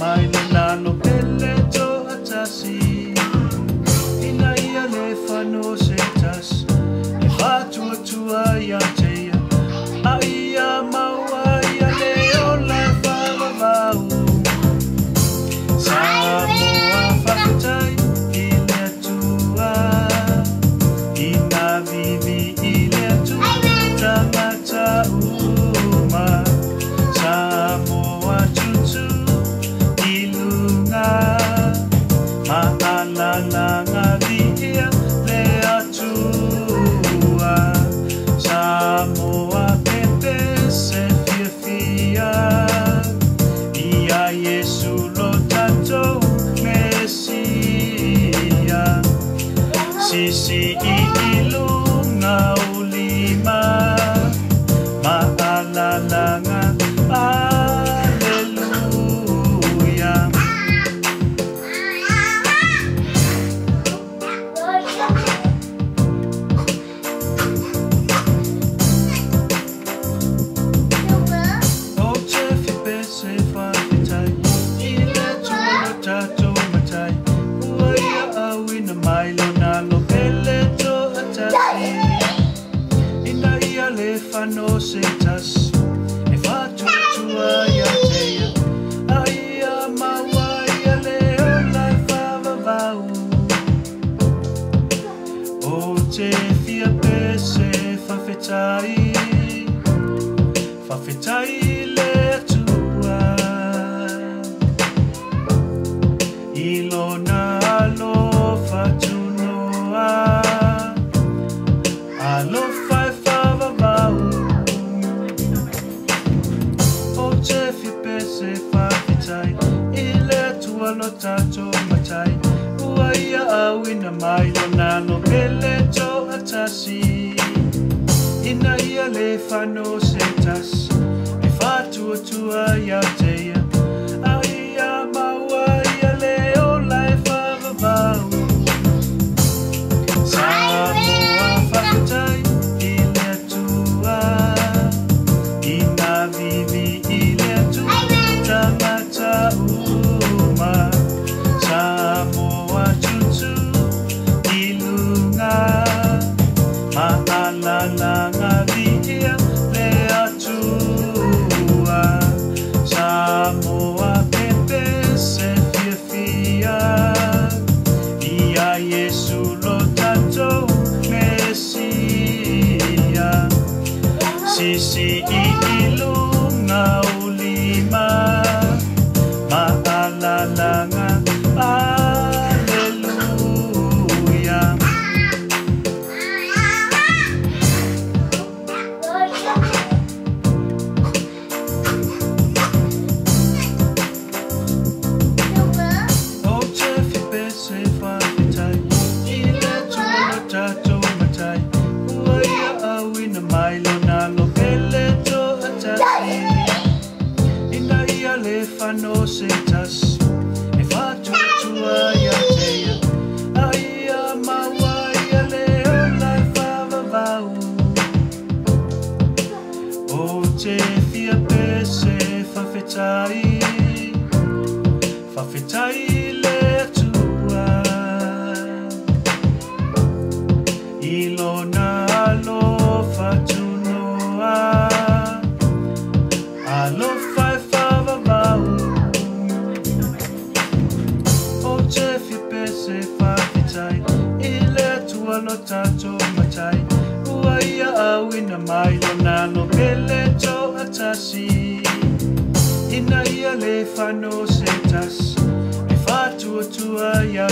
mailo nalo pele to atasi ina ia le fano setas e fatua tua ia teia a ia maua ia le ola whalavau Samoa whakatai i le tua ina vivi i le tua tangata uma Samoa tutu i lunga ma'alalanga via le atua Samoa pepe se fia ia Yesu lo tato Mesia sisi i lunga ulima ma'alalanga Alleluia O te fipe se whawhitai I le tualo tato matai Ua ia awina mailo nalo pele to atasi Ina ia le whano se tas E whatutua ia teia A ia maua ia le olai whawawau O te fiape se whawhitai Whawhitai le atua Ilona alo whatunoa Alo whai whawawau O te whipe se whawhitai I le atua lo tato matai Ua ia awina mai lo nalo pele to atasi Ina ia le whano setas E whatuatua ia teia A ia maua ia le olai whawawau Samoa whakatai I le atua Ina vivi I le atua Tangata uma Samoa tutu I lunga Ma'alalanga via le atua Samoa pepe se fia Ia Yesu lo tato Mesia Sisi I lunga ulima Ma'alalanga Alleluia O te whipe se whawhitai I le tualo tato matai Ua ia awina mailo nalo pele to atasi Ina ia le whano setas E whatutua ia teia A ia maua ia le olai whawawau O te fiape se whawhitai Whawhitai le atua Ilona alo whatunoa Alo whai whawawau O te whipe se whawhitai I le atua lo tato matai Ua ia awina mai lo nalo pele to atasi Ina ia le whano setas E whatuatua ia